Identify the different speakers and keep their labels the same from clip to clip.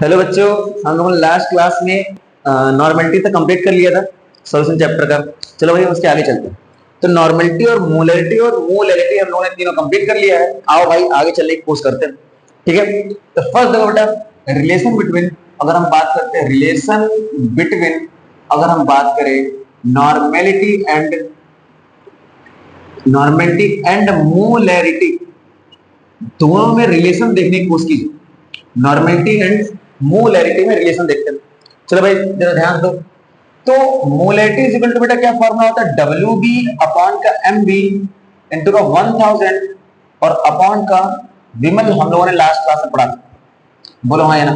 Speaker 1: Hello बच्चों, हम लोगों ने लास्ट क्लास में नॉर्मेलिटी तक कंप्लीट कर लिया था सॉल्यूशन चैप्टर का। चलो भाई उसके आगे चलते हैं। तो नॉर्मेलिटी और मोलैरिटी हम लोगों ने तीनों कंप्लीट कर लिया है। आओ भाई आगे चलने की कोशिश करते हैं। ठीक है, तो फर्स्ट देखो बेटा, रिलेशन बिटवीन, अगर हम बात करते हैं रिलेशन बिटवीन, अगर हम बात करें नॉर्मेलिटी एंड मोलैरिटी, दोनों में रिलेशन देखने की कोशिश कीजिए। नॉर्मेलिटी एंड मोलैरिटी में रिलेशन देखते हैं। चलो भाई जरा ध्यान दो। तो मोलैरिटी इज इक्वल टू बेटा क्या फॉर्मूला होता है, डब्ल्यू बी अपॉन का एम बी इंटू का 1000 और अपॉन का विमल, हम लोगों ने लास्ट क्लास में पढ़ा था। बोलो हाँ या ना।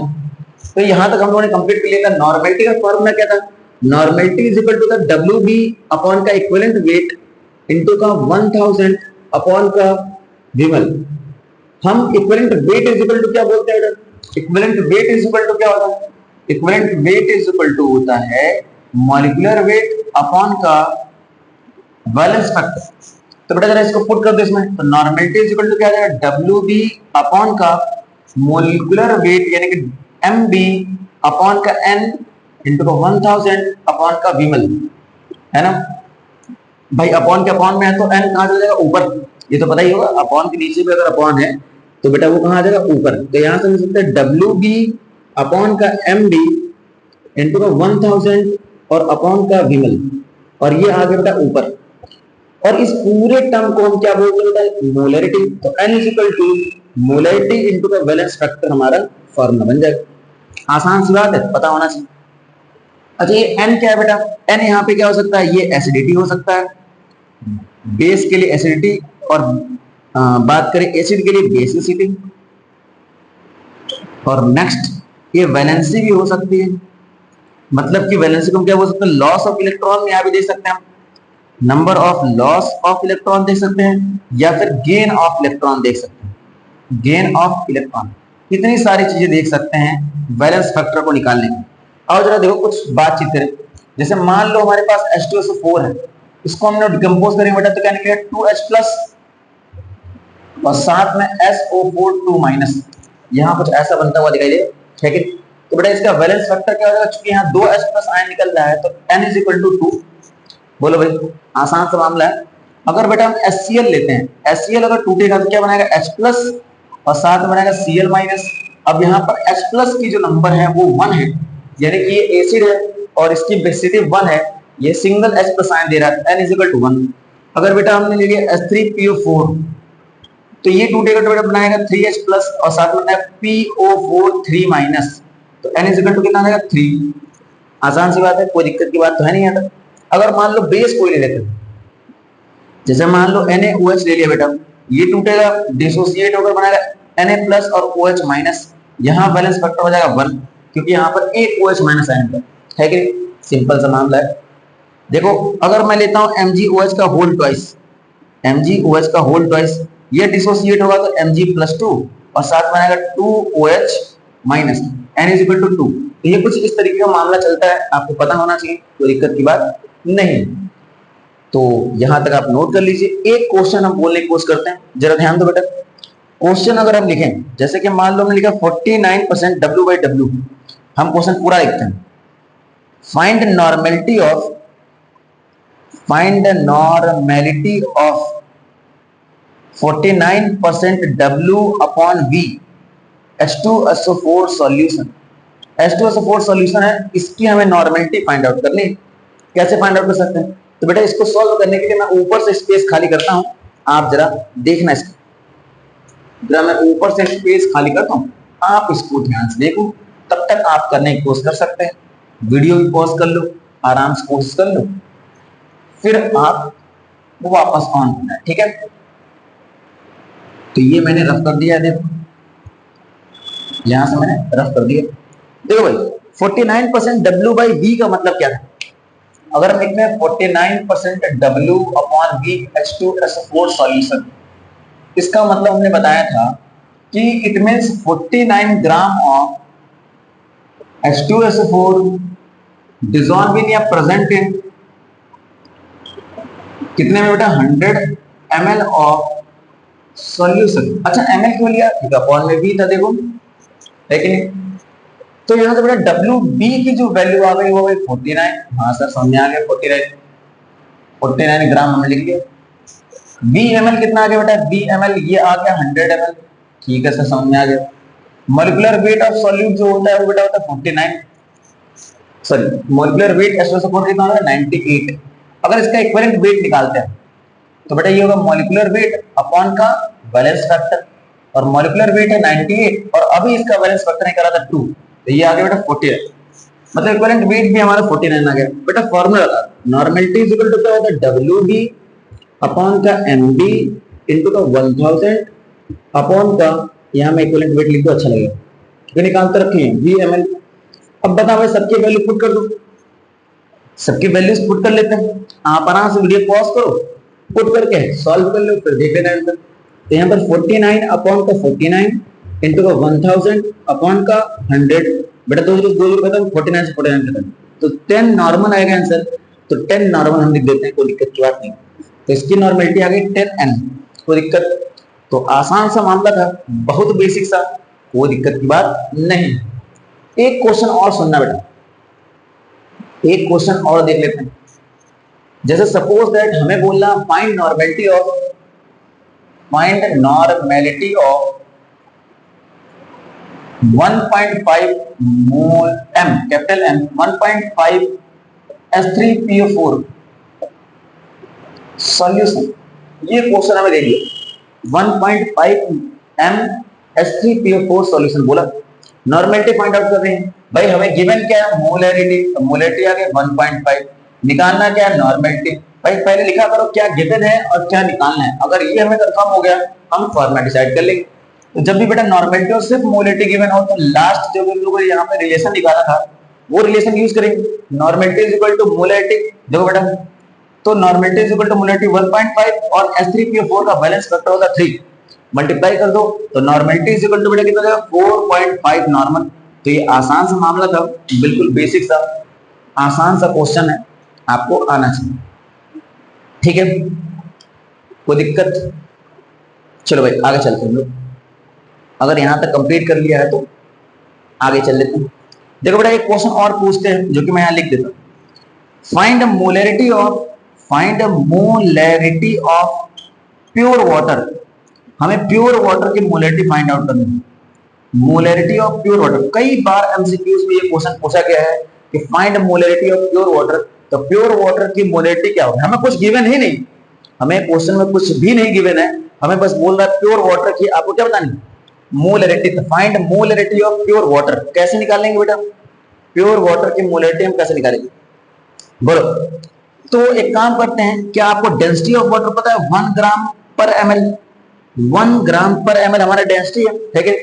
Speaker 1: तो यहां तक हम लोगों ने कंप्लीट कर लिया था। नॉर्मेलिटी का फॉर्मूला क्या था, normality is equal to the W B upon का इक्विवेलेंट वेट इंटू का 1000 अपॉन का विमल। हम equivalent weight is equal to क्या बोलते हैं बेटा, equivalent weight is equal to क्या होता है, equivalent weight is equal to होता है मॉलिक्यूलर वेट अपॉन का वैलेंस फैक्टर। तो बेटा जरा इसको पुट कर दो इसमें। तो नॉर्मेलिटी इज इक्वल टू क्या आ जाएगा, डब्ल्यू बी अपॉन का मोलिकुलर वेट यानी कि एम बी अपॉन का एन इंटू का 1000 अपॉन का विमल, है ना भाई। अपॉन के अपॉन में है तो एन कहां चला जाएगा, ऊपर। ये तो पता ही होगा, अपॉन के नीचे भी अगर अपॉन है तो बेटा वो कहां आ जाएगा, ऊपर। तो यहां से लिख सकते हैं डब्ल्यू बी अपॉन का एम बी इंटू का 1000 और अपॉन का विमल, और ये आ गया बेटा ऊपर। और इस पूरे टर्म को हम क्या बोलते हैं बेटा, मोलैरिटी। तो N is equal to molarity into का वैलेंस फैक्टर हमारा फॉर्मूला बन जाएगा। आसान सी बात है, पता होना चाहिए। अच्छा ये एन क्या है बेटा, एन यहाँ पे क्या हो सकता है, ये एसिडिटी हो सकता है, बेस के लिए एसिडिटी, और बात करें एसिड के लिए बेसिसिटी। और नेक्स्ट ये वैलेंसी भी हो सकती है, मतलब कि वैलेंसी को हम क्या बोल सकते हैं, लॉस ऑफ इलेक्ट्रॉन यहाँ भी दे सकते हैं, number of loss of electron देख सकते हैं, या फिर गेन ऑफ इलेक्ट्रॉन देख सकते हैं, गेन ऑफ इलेक्ट्रॉन। इतनी सारी चीजें देख सकते हैं वैलेंस फैक्टर को निकालने की। और जरा देखो कुछ बातचीत करें। जैसे मान लो हमारे पास H2SO4 है, इसको हमने डिकम्पोज करेंगे बेटा तो क्या निकलेगा, 2H प्लस और साथ में SO4 2 माइनस, यहाँ कुछ ऐसा बनता हुआ दिखाई दे, ठीक है। तो बेटा इसका वैलेंस फैक्टर क्या होगा, चूंकि यहाँ 2H प्लस आयन निकल रहा है तो N इज इक्वल टू 2। बोलो भाई, आसान सा मामला है। अगर बेटा हम HCl लेते हैं, HCl अगर टूटेगा तो क्या बनाएगा, H प्लस और साथ में बनाएगा Cl माइनस। अब यहाँ पर H प्लस की जो नंबर है वो 1 है, यानी कि ये एसिड है और इसकी बेसिसिटी 1 है, ये सिंगल H प्लस आयन दे रहा है, N इज इक्वल टू 1। अगर बेटा हमने ले लिया H3PO4 तो ये टूटेगा तो बेटा बनाएगा 3H प्लस और साथ में PO4 3 माइनस, तो N इज इक्वल टू कितना आएगा, 3। आसान सी बात है, कोई दिक्कत की बात तो है नहीं यहाँ तक। अगर मान लो बेस कोई ले लेते हैं, जैसे मान लो NaOH ले लिया बेटा, ये टूटेगा डिसोसिएट होकर बनाएगा Na प्लस और OH माइनस, यहाँ बैलेंस फैक्टर हो जाएगा 1, क्योंकि यहाँ पर एक OH माइनस आयन है कि सिंपल सा मामला है। देखो अगर मैं लेता हूँ MgOH का होल ट्वाइस, MgOH का होल ट्वाइस, ये डिसोसिएट होगा तो Mg+2 और साथ में आएगा 2OH minus, N is equal to 2। तो ये कुछ इस तरीके का मामला चलता है, आपको पता होना चाहिए, कोई दिक्कत की बात नहीं। तो यहां तक आप नोट कर लीजिए। एक क्वेश्चन हम बोलने की कोशिश करते हैं, जरा ध्यान दो बेटा। क्वेश्चन अगर हम लिखें, जैसे कि मान लो हमने लिखा 49% W/W, हम क्वेश्चन पूरा लिखते हैं। Find normality of 49% W upon V H2SO4 solution. H2SO4 solution है, इसकी हमें नॉर्मेलिटी फाइंड आउट करनी है। कैसे फाइंड आउट कर सकते हैं, तो बेटा इसको सॉल्व करने के लिए मैं ऊपर से स्पेस खाली करता हूं, आप जरा देखना इसको। जरा मैं ऊपर से स्पेस खाली करता हूं, आप इसको ध्यान से देखो, तब तक आप करने की कोशिश कर सकते हैं। वीडियो भी पॉज कर लो, आराम से कोशिश कर लो, फिर आप वापस ऑन करना है, ठीक है। तो ये मैंने रफ कर दिया है, देखो यहां से मैंने रफ कर दिया। देखो भाई 49% W/V का मतलब क्या है, अगर हम लिखते हैं 49% W upon V H2SO4 solution, इसका मतलब हमने बताया था कि it means 49 gram of H2SO4 dissolve in या प्रेजेंट इन कितने में बेटा, 100 ml ऑफ सॉल्यूशन। अच्छा ml क्यों लिया, ठीक है, अपॉन में V था देखो, लेकिन तो यहाँ से बेटा डब्ल्यू बी की जो वैल्यू आ गई वो 49। हाँ सर समझ में आ गया, 49 ग्राम हमने लिख लिया। बी एम एल कितना आ गया बेटा, बी एम एल ये आ गया 100 ml। ठीक है सर समझ में आ गया। मोलिकुलर वेट ऑफ सॉल्यूट जो होता है वो बेटा होता है 49, सॉरी मोलिकुलर वेट SO4 कितना होता है 98। अगर इसका इक्विवेलेंट वेट निकालते हैं तो बेटा ये होगा मोलिकुलर वेट अपॉन का वैलेंस फैक्टर, और मोलिकुलर वेट है 98 और अभी इसका वैलेंस फैक्टर निकाला था 2, तो ये आ गया बेटा 49। मतलब इक्विवेलेंट वेट भी हमारा 49 आ गया। बेटा फॉर्मूला था नॉर्मेलिटी इज इक्वल टू क्या होता है डब्ल्यू बी अपॉन का एम बी इंटू का 1000 अपॉन का, यहाँ में इक्विवेलेंट वेट लिख दो अच्छा लगेगा, ये निकालते रखे हैं वी एम एल। अब बताओ भाई सबकी वैल्यू पुट कर दो, सबकी वैल्यूज पुट कर लेते हैं। आप आराम से वीडियो पॉज करो, पुट करके सॉल्व कर लो, फिर देख लेना आंसर। तो यहाँ पर 49 अपॉन का 49 इंटू का 1000 अपॉन का 100, बेटा दो दो खत्म, 49 से 49 खत्म, तो 10 नॉर्मल आएगा आंसर। तो 10 नॉर्मल हम लिख देते हैं, कोई दिक्कत की बात नहीं। तो इसकी नॉर्मेलिटी आ गई 10n, कोई दिक्कत। तो आसान सा मामला था, बहुत बेसिक सा, कोई दिक्कत की बात नहीं। एक क्वेश्चन और सुनना बेटा, एक क्वेश्चन और देख लेते हैं। जैसे सपोज दैट हमें बोलना find normality of 1.5 mole m, capital M 1.5 H3PO4 solution. ये क्वेश्चन हमें दे दिया 1.5 m H3PO4 सॉल्यूशन बोला, नॉर्मेलिटी फाइंड आउट कर रहे हैं। भाई हमें गिवन क्या है मोलैरिटी, तो मोलैरिटी आ गई 1.5, निकालना क्या है नॉर्मेलिटी। भाई पहले लिखा करो क्या गिवन है और क्या निकालना है, अगर ये हमें कंफर्म हो गया हम फॉर्मेट डिसाइड कर लेंगे। तो जब भी बेटा नॉर्मेलिटी और सिर्फ मोलैरिटी गिवन हो तो लास्ट जो भी हम लोगों ने यहाँ पे रिलेशन निकाला था वो रिलेशन यूज करेंगे, normality is equal to molarity. देखो बेटा तो normality is equal to molarity 1.5 और H3PO4 का बैलेंस फैक्टर होता है 3, मल्टीप्लाई कर दो तो नॉर्मेलिटी इज इक्वल टू बेटा कितना हो जाएगा 4.5 नॉर्मल। तो ये आसान सा मामला था, बिल्कुल बेसिक सा आसान सा क्वेश्चन है, आपको आना चाहिए। ठीक है कोई दिक्कत। चलो भाई आगे चलते हैं लोग, अगर यहां तक कंप्लीट कर लिया है तो आगे चल लेते हैं। देखो बेटा एक क्वेश्चन और पूछते हैं जो कि मैं यहां लिख देता हूं, find molarity of pure water. हमें प्योर वाटर की मोलैरिटी फाइंड आउट करनी है, मोलैरिटी ऑफ प्योर वाटर। कई बार एमसीक्यूज में ये क्वेश्चन पूछा गया है कि find molarity of pure water, तो प्योर वाटर की मोलैरिटी क्या होगी। हमें कुछ गिवन ही नहीं, हमें क्वेश्चन में कुछ भी नहीं गिवन है, हमें बस बोल रहा है प्योर वाटर की आपको क्या बतानी मोलैरिटी। तो find molarity of pure water कैसे निकालेंगे बेटा, प्योर वाटर की मोलैरिटी हम कैसे निकालेंगे बोलो। तो एक काम करते हैं, क्या आपको डेंसिटी ऑफ वाटर पता है 1 ग्राम पर ml, 1 ग्राम पर ml हमारा डेंसिटी है, ठीक है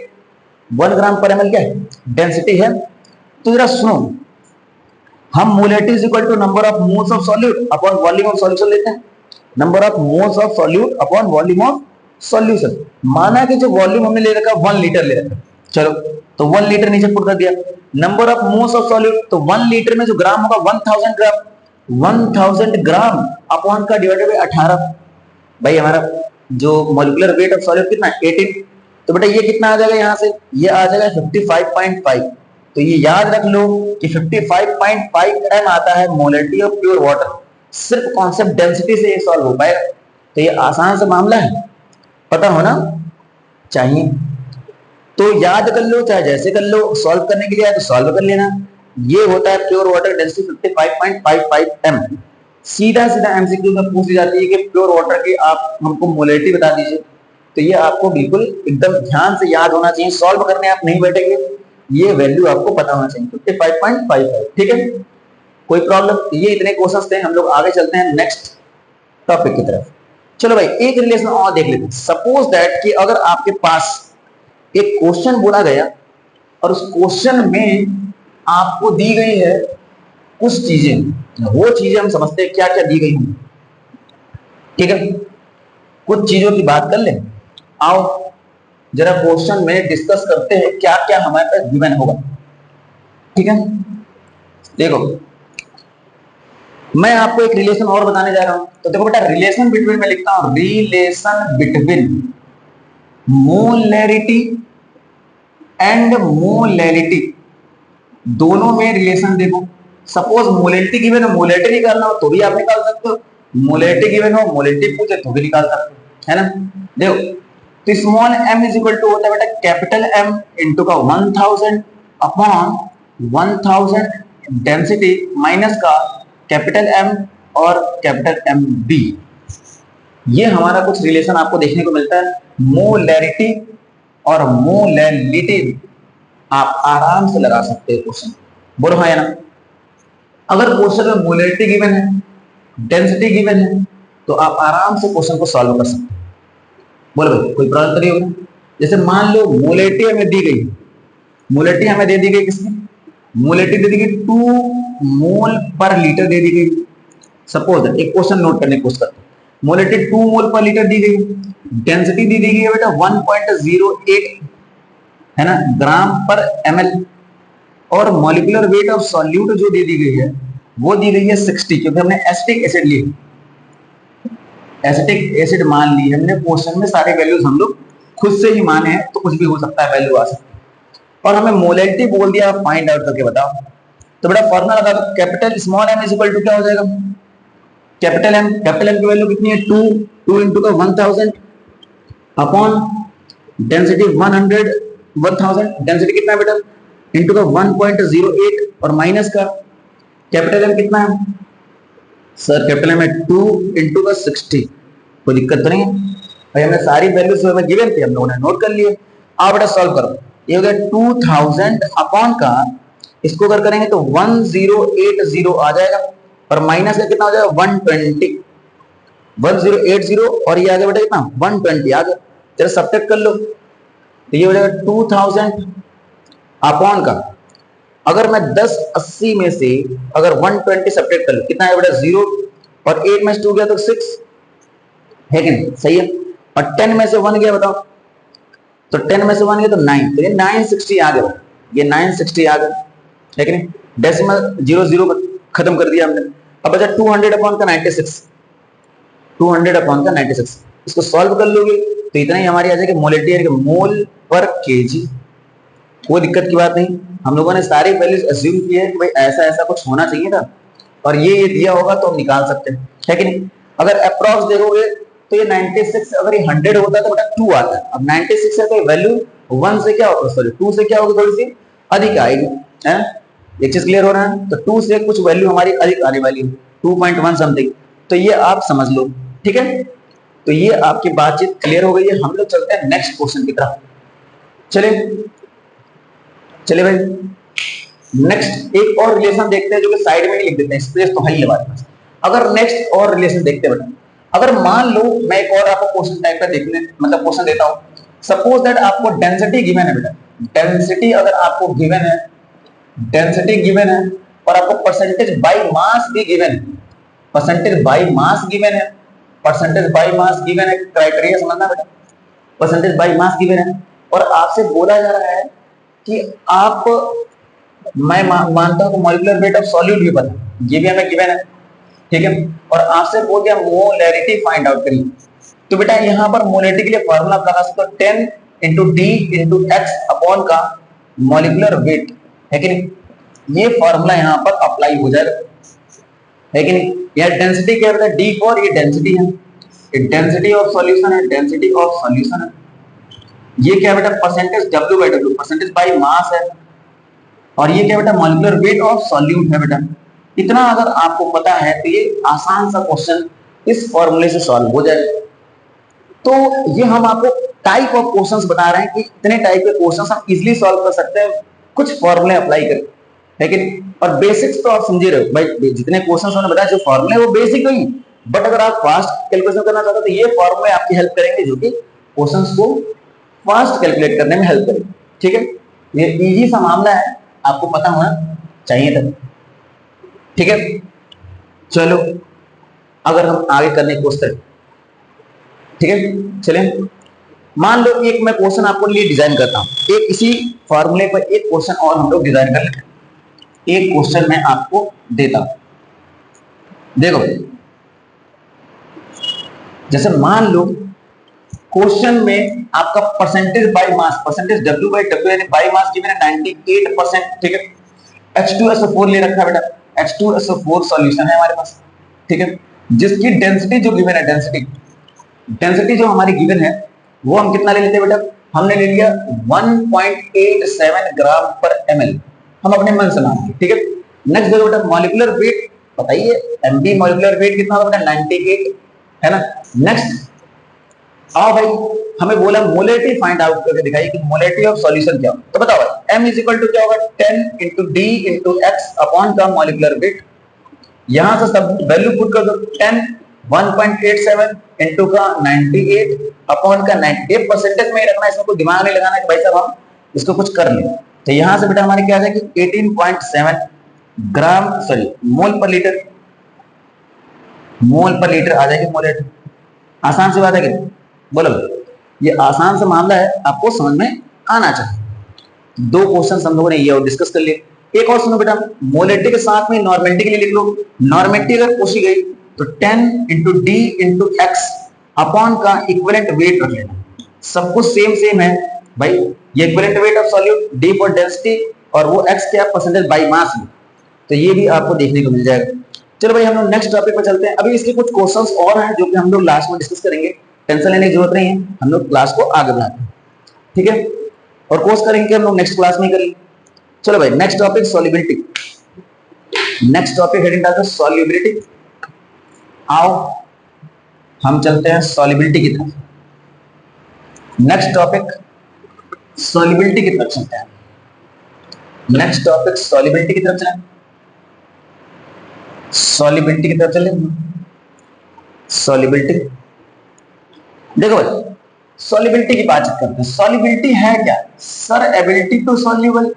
Speaker 1: 1 ग्राम पर ml क्या है डेंसिटी है। तो जरा सुनो, हम molarity is equal to number of moles of solute upon volume of solution लेते हैं, number of moles of solute upon volume of solution. माना कि जो वॉल्यूम हमने ले रखा 1 लीटर ले रखा, चलो तो 1 लीटर नीचे पुट कर दिया, number of moles of solute तो 1 लीटर में जो ग्राम होगा 1000 ग्राम, 1000 ग्राम अपॉन का डिवाइडेड बाय 18। भाई हमारा जो मॉलिक्यूलर वेट ऑफ सॉल्यूट कितना 18, तो बेटा ये कितना आ जाएगा यहाँ से, ये आ जाएगा 55.5। तो ये याद रख लो कि 55.5 m आता है मोलैरिटी ऑफ प्योर वाटर। सिर्फ कॉन्सेप्ट डेंसिटी से ये सॉल्व हो पाएगा, तो ये आसान सा मामला है, पता होना चाहिए। तो याद कर लो चाहे जैसे कर लो, सॉल्व करने के लिए आए तो सॉल्व कर लेना। ये होता है प्योर वाटर डेंसिटी 55.55 m। सीधा सीधा एमसीक्यू में पूछ ली जाती है कि प्योर वाटर की आप हमको मोलैरिटी बता दीजिए, तो ये आपको बिल्कुल एकदम ध्यान से याद होना चाहिए, सॉल्व करने आप नहीं बैठेंगे, ये वैल्यू आपको पता होना चाहिए 55.55। ठीक है कोई प्रॉब्लम, ये इतने क्वेश्चंस थे। हम लोग आगे चलते हैं नेक्स्ट टॉपिक की तरफ। चलो भाई एक रिलेशन और देख लेते हैं। सपोज दैट कि अगर आपके पास एक क्वेश्चन बोला गया और उस क्वेश्चन में आपको दी गई है कुछ चीजें, वो चीजें हम समझते हैं क्या क्या दी गई हैं, ठीक है कुछ चीजों की बात कर ले। आओ जरा क्वेश्चन में डिस्कस करते हैं क्या क्या हमारे पास गिवन होगा। ठीक है देखो मैं आपको एक रिलेशन और बताने जा रहा हूं, तो देखो बेटा रिलेशन बिटवीन में लिखता हूं, relation between molarity and molarity दोनों में रिलेशन देखो, सपोज मोलेरिटी गिवन है, मोलेरिटी निकालना हो तो भी आप निकाल सकते हो, मोलेरिटी गिवन हो मोलेरिटी पूछे तो भी निकाल सकते हो, है ना। देखो, तो small m is equal to होता है बेटा कैपिटल M इंटू का 1000 अपॉन 1000 डेंसिटी माइनस का कैपिटल M और कैपिटल एम बी। ये हमारा कुछ रिलेशन आपको देखने को मिलता है, मोलैरिटी और मोलैलिटी आप आराम से लगा सकते हो क्वेश्चन, बोलो है ना। अगर क्वेश्चन में मोलैरिटी गिवन है, डेंसिटी गिवन है, तो आप आराम से क्वेश्चन को सॉल्व कर सकते हो। बोलो भाई, कोई प्रॉब्लम तो नहीं होगी। जैसे मान लो मोलैरिटी हमें दी गई, मोलैरिटी हमें दे दी गई किसकी, मोलैरिटी दे दी गई 2 मोल पर लीटर दे दी गई। सपोज एक क्वेश्चन नोट करने की कोशिश करते हैं, मोलैरिटी 2 मोल पर लीटर दी गई, डेंसिटी दी दी गई है बेटा 1.08 है ना ग्राम पर ml, और मॉलिक्यूलर वेट ऑफ सॉल्यूट जो दे दी गई है वो दी गई है 60, क्योंकि हमने एसिटिक एसिड ली, एसिटिक एसिड मान ली हमने। क्वेश्चन में सारे वैल्यूज हम लोग खुद से ही माने हैं, तो कुछ भी हो सकता है, वैल्यू आ सकती है। और हमें मोलैरिटी बोल दिया, फाइंड आउट करके बताओ। तो बेटा फॉर्मूला लगा दो, capital small m is equal to क्या हो जाएगा, कैपिटल M की वैल्यू कितनी है 2 इंटू का 1000 अपॉन डेंसिटी 1000 डेंसिटी कितना है बेटा इंटू का 1.08 और माइनस का कैपिटल M कितना है सर, कैपिटल M है 2 इंटू का 60। कोई दिक्कत तो नहीं है भाई, हमने सारी वैल्यूज हमें गिवन थी हम लोगों ने नोट कर लिए। आप बेटा सॉल्व करो, ये हो गया 2000 अपॉन का, इसको अगर करेंगे तो 1080 आ जाएगा, और माइनस का कितना हो जाएगा 120, 1080 और ये आ गया बेटा कितना 120 आ गया। जरा सब्ट्रैक्ट कर लो, तो ये हो जाएगा 2000 अपॉन का, अगर मैं 1080 में से अगर 120 सब्ट्रैक्ट कर लो कितना है बेटा 0, और 8 में से 2 गया तो 6 है कि नहीं, सही है। और 10 में से 1 गया बताओ, तो 10 में से 1 गया तो 9, तो ये 960 आ गया, ये 960 आ गया है कि नहीं। डेसिमल 00 खत्म कर दिया हमने। अब बचा 200 अपॉन का 96, 200 अपॉन का 96, इसको सॉल्व कर लोगे तो इतना ही हमारी आ जाएगी मोलैरिटी है मोल पर केजी। कोई दिक्कत की बात नहीं, हम लोगों ने सारी वैल्यूज अज्यूम की है कि भाई ऐसा ऐसा कुछ होना चाहिए था, और ये दिया होगा तो हम निकाल सकते हैं, है कि नहीं। अगर अप्रॉक्स देखोगे तो ये 96, अगर ये 100 होता तो बेटा 2 आता है। अब 96 है तो वैल्यू 1 से क्या होगा, सॉरी 2 से क्या होगी, थोड़ी सी अधिक आएगी, है। एक चीज क्लियर हो रहा है, तो 2 से कुछ वैल्यू हमारी अधिक आने वाली है, 2.1 समथिंग, तो ये आप समझ लो, ठीक है। तो ये आपकी बातचीत क्लियर हो गई है। हम लोग चलते हैं नेक्स्ट क्वेश्चन की तरफ। चले भाई, नेक्स्ट एक और रिलेशन देखते हैं, जो कि साइड में नहीं लिख देते हैं, स्पेस तो है ही हमारे पास। अगर नेक्स्ट और रिलेशन देखते हैं बेटा, अगर मान लो मैं एक और आपको क्वेश्चन टाइप का देखने मतलब क्वेश्चन देता हूं, सपोज दैट आपको डेंसिटी गिवन है बेटा, डेंसिटी अगर आपको गिवन है, डेंसिटी गिवन है, और आपको परसेंटेज बाय मास भी गिवन है, परसेंटेज बाय मास गिवन है, परसेंटेज बाय मास गिवन है, क्राइटेरिया समझना बेटा, परसेंटेज बाय मास गिवन है, और आपसे बोला जा रहा है कि आप, मैं मानता हूं कि मॉलिक्यूलर वेट ऑफ सॉल्यूट भी पता, ये भी हमें गिवन है, ठीक है। और आपसे बोल दिया मोलैरिटी फाइंड आउट करिए, तो बेटा यहां पर मोलैरिटी के लिए फार्मूला आप लगा सकते हो 10 into D into x upon का मॉलिक्यूलर वेट, है कि नहीं। ये फार्मूला यहां पर अप्लाई हो जाएगा, है कि नहीं। यार डेंसिटी क्या है, डी फॉर ये डेंसिटी है, ये डेंसिटी ऑफ सॉल्यूशन है, डेंसिटी ऑफ सॉल्यूशन है। ये क्या बेटा percentage W by W, percentage by mass है, और ये क्या बेटा मॉलिक्यूलर वेट ऑफ सॉल्यूट है बेटा। इतना अगर आपको पता है तो ये आसान सा क्वेश्चन इस फॉर्मूले से सॉल्व हो जाएगा। तो ये हम आपको टाइप ऑफ क्वेश्चंस बता रहे हैं कि इतने टाइप के क्वेश्चंस हम इजीली सॉल्व कर सकते हैं कुछ फॉर्मूले अप्लाई करके, है कि नहीं। और बेसिक्स तो आप समझे रहे हो भाई, जितने क्वेश्चंस हमने बताया जो फॉर्मूले वो बेसिक ही, बट अगर आप फास्ट कैलकुलेशन करना चाहते हो तो ये फॉर्मूले आपकी हेल्प करेंगे, जो कि क्वेश्चंस को फास्ट कैलकुलेट करने में हेल्प करेंगे, ठीक है। ये इजी सा मामला है, आपको पता होना चाहिए था, ठीक है। चलो अगर हम आगे करने की कोशिश करें, ठीक है। चलिए मान लो एक मैं क्वेश्चन आपको लिए डिजाइन करता हूं, एक इसी फॉर्मूले पर एक क्वेश्चन और हम लोग डिजाइन कर लेते हैं। एक क्वेश्चन मैं आपको देता हूं, देखो जैसे मान लो क्वेश्चन में आपका percentage by mass, percentage W by W यानी बाय मास गिवन है 98%, ठीक है। H2SO4 ले रखा है बेटा, H2SO4 सॉल्यूशन है हमारे पास, ठीक है, जिसकी डेंसिटी जो गिवन है, डेंसिटी जो हमारी गिवन है वो हम कितना ले लेते हैं बेटा, हमने ले लिया 1.87 ग्राम पर ml, हम अपने मन से मान, ठीक है। नेक्स्ट देखो बेटा मॉलिक्यूलर वेट बताइए, एमबी मॉलिक्यूलर वेट कितना होगा बेटा 98 है ना। नेक्स्ट आओ भाई, हमें बोला मोलेरिटी फाइंड आउट करके दिखाइए कि मोलेरिटी ऑफ सॉल्यूशन क्या हो, तो बताओ भाई m इज इक्वल टू क्या होगा 10 into D into x upon का मॉलिक्यूलर वेट, यहां से सब वैल्यू पुट कर दो, 10 1.87 इंटू का 98 अपॉन का 98 परसेंटेज में ही रखना है, इसमें कोई दिमाग नहीं लगाना कि भाई साहब हम इसको कुछ कर लें, तो यहां से बेटा हमारे क्या आ जाएगी 18.7 ग्राम सॉरी मोल पर लीटर, मोल पर लीटर आ जाएगी मोलेरिटी। आसान सी बात है कि बोलो, ये आसान सा मामला है, आपको समझ में आना चाहिए। दो क्वेश्चन हम लोगों ने ये और डिस्कस कर लिए। एक और सुनो बेटा, मोलेरिटी के साथ में नॉर्मेलिटी के लिए लिख लो, नॉर्मेलिटी अगर पूछी गई तो 10 into D into x upon का इक्विवेलेंट वेट रख लेना, सब कुछ सेम सेम है भाई, ये equivalent weight of solute, D for density और वो एक्स क्या परसेंटेज बाई मास में, तो ये भी आपको देखने को मिल जाएगा। चलो भाई हम लोग नेक्स्ट टॉपिक पर चलते हैं, अभी इसके कुछ क्वेश्चंस और हैं जो कि हम लोग लास्ट में डिस्कस करेंगे, टेंशन लेने की जरूरत नहीं है, हम लोग क्लास को आगे बढ़ाते हैं, ठीक है, और कोर्स करेंगे हम लोग नेक्स्ट क्लास में करेंगे। चलो भाई next topic solubility, next topic heading डालते हैं सॉल्युबिलिटी। आओ हम चलते हैं सॉल्युबिलिटी की तरफ, नेक्स्ट टॉपिक सॉल्युबिलिटी की तरफ चलते हैं, नेक्स्ट टॉपिक सॉल्युबिलिटी की तरफ चलें, सॉल्युबिलिटी की तरफ चलें, सॉल्युबिलिटी। देखो भाई सॉल्युबिलिटी की बात करते हैं, सॉल्युबिलिटी है क्या sir, ability to soluble,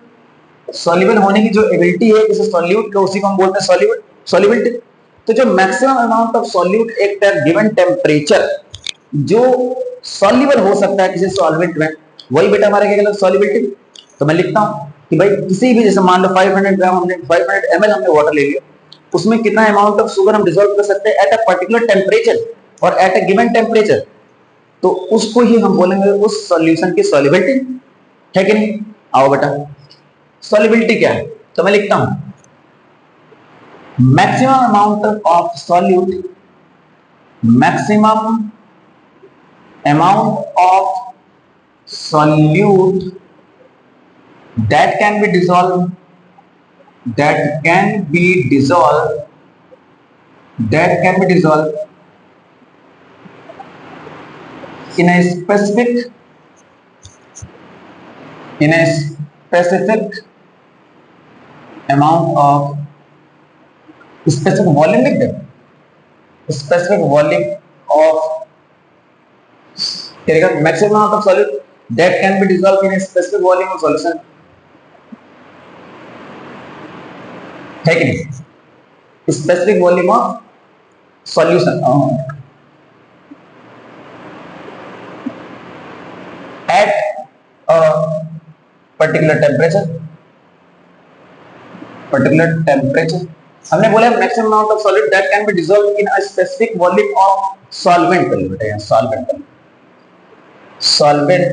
Speaker 1: soluble होने की जो एबिलिटी है किसी सॉल्यूट का, उसी को हम बोलते हैं सॉल्युबिलिटी। तो जो मैक्सिमम अमाउंट ऑफ सॉल्यूट एक गिवन टेम्परेचर जो सॉल्युबल हो सकता है किसी सॉल्वेंट में, वही बेटा हमारा क्या कहलाता है सॉल्युबिलिटी। तो मैं लिखता हूं कि भाई किसी भी, जैसे मान लो 500 ग्राम हमने 500 ml हमने वाटर ले लिया, उसमें कितना अमाउंट ऑफ शुगर हम डिसॉल्व कर सकते हैं एट अ पर्टिकुलर टेम्परेचर और एट अ गिवन टेम्परेचर, तो उसको ही हम बोलेंगे उस सॉल्यूशन की सॉल्युबिलिटी, है कि नहीं। आओ बेटा सॉल्युबिलिटी क्या है, तो मैं लिखता हूं maximum amount of solute, maximum amount of solute that can B dissolve, that can B dissolve, that can B dissolve in a specific amount of specific volume लिख दे, specific volume of maximum amount of solute that can be dissolved in a specific volume of solution, है कि नहीं, specific volume of solution at a particular temperature, हमने बोला maximum amount of solute that can be dissolved in a specific volume of solvent, कर बेटा यहां solvent, solvent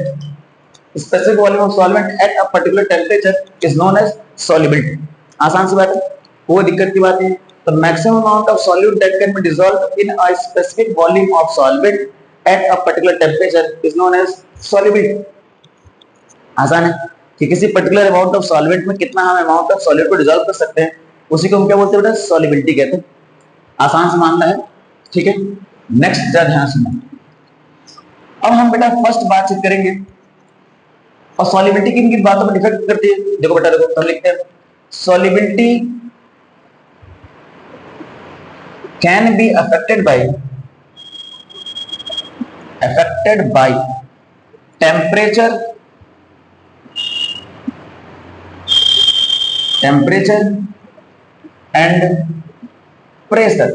Speaker 1: specific volume of solvent at a particular temperature is known as solubility. आसान सी बात है, कोई दिक्कत की बात नहीं। तो maximum amount of solute that can be dissolved in a specific volume of solvent at a particular temperature is known as solubility. आसान है कि किसी पर्टिकुलर अमाउंट ऑफ सॉल्वेंट में कितना हम अमाउंट ऑफ सॉल्यूट को डिसॉल्व कर सकते हैं, उसी को हम क्या बोलते हैं बेटा सॉल्युबिलिटी कहते हैं। आसान सा मामला है, ठीक है। नेक्स्ट जरा ध्यान सुनो, अब हम बेटा फर्स्ट बातचीत करेंगे और सॉल्युबिलिटी किन किन बातों पर डिपेंड करती है। देखो बेटा देखो हम लिखते हैं solubility can be affected by temperature and pressure,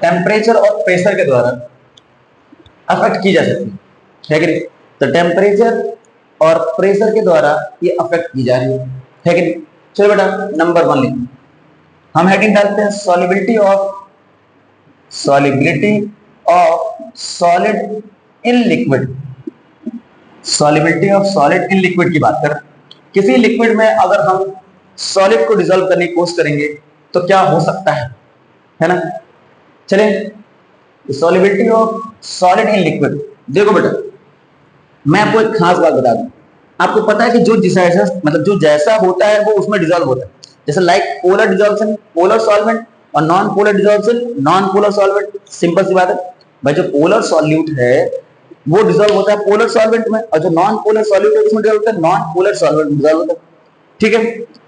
Speaker 1: temperature और प्रेशर के द्वारा अफेक्ट की जा सकती है कि नहीं। तो टेम्परेचर और प्रेशर के द्वारा ये अफेक्ट की जा रही है कि नहीं। चलो बेटा नंबर 1 लिखो, हम हेडिंग डालते हैं solubility of solid in liquid, solubility of solid in liquid की बात करें। किसी लिक्विड में अगर हम सॉलिड को डिसॉल्व करने की कोशिश करेंगे तो क्या हो सकता है ना। चले, solubility of solid in liquid. देखो बेटा, मैं आपको एक खास बात बता दूं, आपको पता है कि जो जैसा मतलब जो जैसा होता है वो उसमें डिसॉल्व होता है। जैसे like polar dissolution polar solvent और non polar dissolution non polar solvent. Simple सी बात है भाई, जो पोलर सॉल्यूट है वो डिसॉल्व होता है पोलर सॉल्वेंट में, और जो नॉन पोलर सॉल्यूट है उसमें डिसॉल्व होता है नॉन पोलर सॉल्वेंट में डिसॉल्व होता है। ठीक है,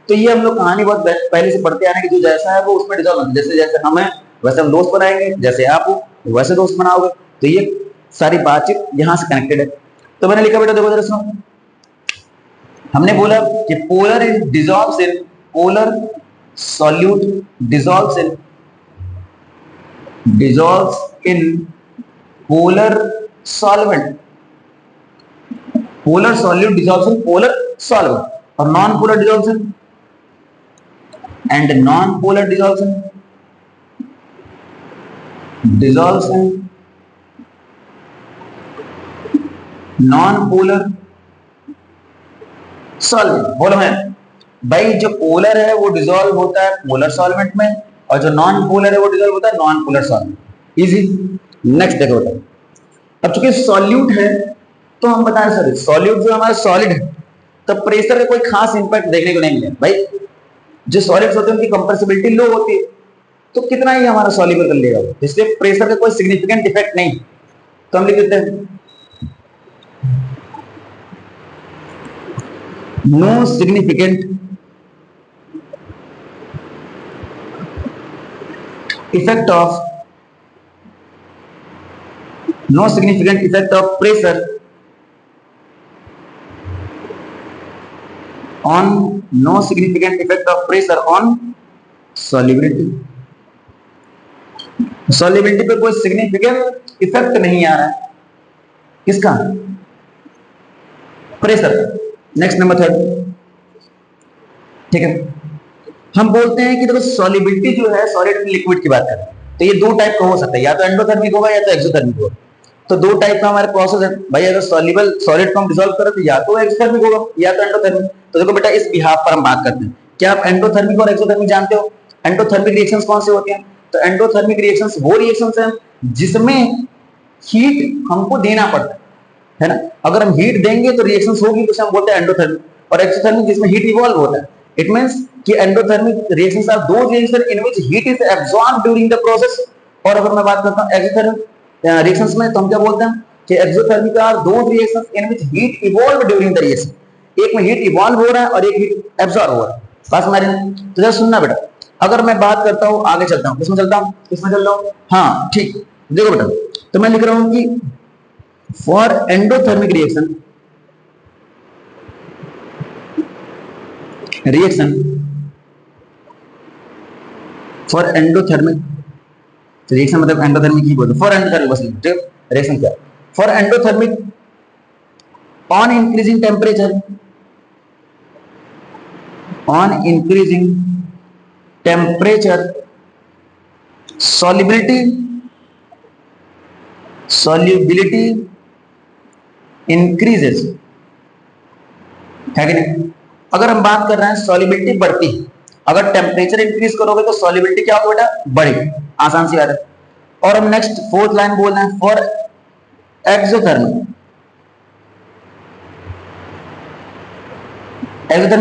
Speaker 1: तो ये हम लोग कहानी बहुत पहले से पढ़ते आ रहे हैं कि जो जैसा है वो उसमें डिसॉल्व होता है। जैसे जैसे हम हैं वैसे हम दोस्त बनाएंगे, जैसे आप हो वैसे दोस्त बनाओगे। तो ये सारी बातचीत यहाँ से कनेक्टेड है। तो मैंने लिखा बेटा, देखो जरा सुनो, हमने बोला कि polar in dissolves in polar solute dissolves in polar solvent, polar solute dissolves in polar solvent, और non polar dissolves in and non polar dissolves in non polar solvent. बोलो है भाई, जो पोलर है वो डिसॉल्व होता है पोलर सॉल्वेंट में, और जो नॉन पोलर है वो डिसॉल्व होता है non polar solvent. Easy. Next देखो बेटा, अब चूंकि सॉल्यूट है तो हम बताएं सर सॉल्यूट जो हमारा सॉलिड है तो प्रेशर का कोई खास इंपैक्ट देखने को नहीं मिलेगा भाई। जो सॉलिड्स होते हैं उनकी कंप्रेसिबिलिटी लो होती है, तो कितना ही हमारा सॉल्यूबल कर लेगा, इसलिए प्रेशर का कोई सिग्निफिकेंट इफेक्ट नहीं। तो हम लिख देते हैं no significant effect of pressure on solubility। solubility पे कोई सिग्निफिकेंट इफेक्ट नहीं आ रहा है, किसका? प्रेशर। नेक्स्ट नंबर 3, ठीक है, हम बोलते हैं कि देखो सॉलिबिलिटी जो है सॉलिड लिक्विड की बात करें तो ये दो टाइप का हो सकता है, या तो एंडोथर्मिक होगा या तो एक्सोथर्मिक होगा। तो दो टाइप का हमारे प्रोसेस है भाई, अगर सॉल्युबल सॉलिड को हम डिसॉल्व करें तो या तो एक्सोथर्मिक होगा या तो एंडोथर्मिक। तो देखो बेटा, इस बिहाफ पर हम बात करते हैं। क्या आप एंडोथर्मिक और एक्सोथर्मिक जानते हो? एंडोथर्मिक रिएक्शंस कौन से होते हैं? तो एंडोथर्मिक रिएक्शंस वो रिएक्शंस हैं जिसमें हीट हमको देना पड़ता है ना। अगर हम हीट देंगे तो रिएक्शंस होगी, तो हम बोलते हैं एंडोथर्मिक। और एक्सोथर्मिक जिसमें हीट इवॉल्व होता है। इट मींस कि endothermic reactions are those reactions in which heat is absorbed during the process. और अगर मैं बात करता हूं एक्सोथर्मिक रिएक्शंस में, तो हम क्या बोलते हैं कि exothermic are those reactions in which heat evolve during the reaction. एक में हीट इवॉल्व हो रहा है और एक हीट एब्सॉर्ब हो रहा है। बस हमारे तो जरा सुनना बेटा, अगर मैं बात करता हूं आगे चलता हूं, किसमें चलता हूं, किसमें चल रहा हूं, हाँ ठीक। देखो बेटा, तो मैं लिख रहा हूं कि for endothermic reaction for endothermic reaction मतलब एंडोथर्मिक ही बोलते, फॉर एंडोथर्मिक बस रिएक्शन क्या, for endothermic on increasing temperature solubility increases, है कि नहीं। अगर हम बात कर रहे हैं सॉल्युबिलिटी बढ़ती है, अगर टेम्परेचर इंक्रीज करोगे तो सॉल्युबिलिटी क्या होगा बेटा, बढ़ेगी, आसान सी बात है। और हम नेक्स्ट फोर्थ लाइन बोल रहे हैं फॉर एक्सोथर्मिक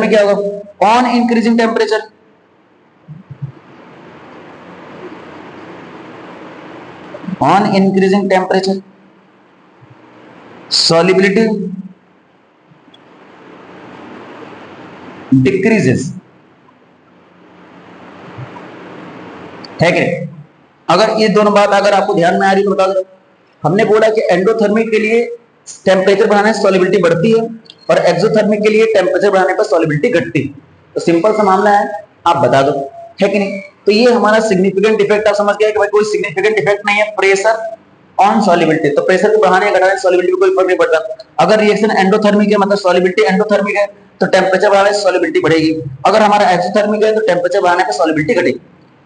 Speaker 1: क्या होगा, on increasing temperature solubility decreases, है कि अगर ये दोनों बात अगर आपको ध्यान में आ रही तो बता दो। हमने बोला कि एंडोथर्मिक के लिए टेम्परेचर बढ़ाने से सॉल्युबिलिटी बढ़ती है और एक्सोथर्मिक के लिए टेम्परेचर बढ़ाने पर सॉल्युबिलिटी घटती है। तो सिंपल सा मामला है, आप बता दो, है कि नहीं। तो ये हमारा सिग्निफिकेंट इफेक्ट आप समझ गए कि भाई कोई सिग्निफिकेंट इफेक्ट नहीं है प्रेशर ऑन सॉल्युबिलिटी। तो प्रेशर को बढ़ाने या घटाने से सॉल्युबिलिटी को कोई फर्क नहीं पड़ता। अगर रिएक्शन एंडोथर्मिक है मतलब सॉल्युबिलिटी एंडोथर्मिक है तो टेम्परेचर बढ़ाने से सॉल्युबिलिटी बढ़ेगी। अगर हमारा एक्सोथर्मिक है तो टेम्परेचर बढ़ाने पर सॉल्युबिलिटी घटेगी।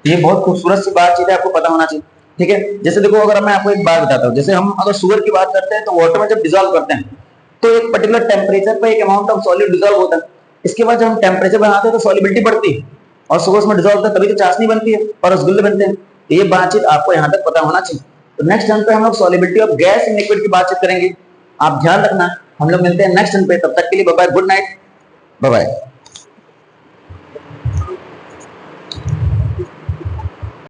Speaker 1: ये बहुत खूबसूरत सी बातचीत है, आपको पता होना चाहिए, ठीक है। जैसे देखो, अगर मैं आपको एक बात बताता हूँ, जैसे हम अगर शुगर की बात करते हैं तो वाटर में जब डिसॉल्व करते हैं तो एक पर्टिकुलर टेम्परेचर पे एक अमाउंट ऑफ सॉलिड डिसॉल्व होता है। इसके बाद जब हम टेम्परेचर बढ़ाते हैं तो सॉलिबिलिटी बढ़ती है और सुबह उसमें डिजोल्व होता है, तभी तो चाशनी बनती है और रसगुल्ले बनते हैं। तो ये बातचीत आपको यहाँ तक पता होना चाहिए। तो नेक्स्ट टर्न पे हम लोग solubility of gas in liquid की बातचीत करेंगे। आप ध्यान रखना, हम लोग मिलते हैं नेक्स्ट टर्न पे। तब तक के लिए bye bye, good night, bye bye.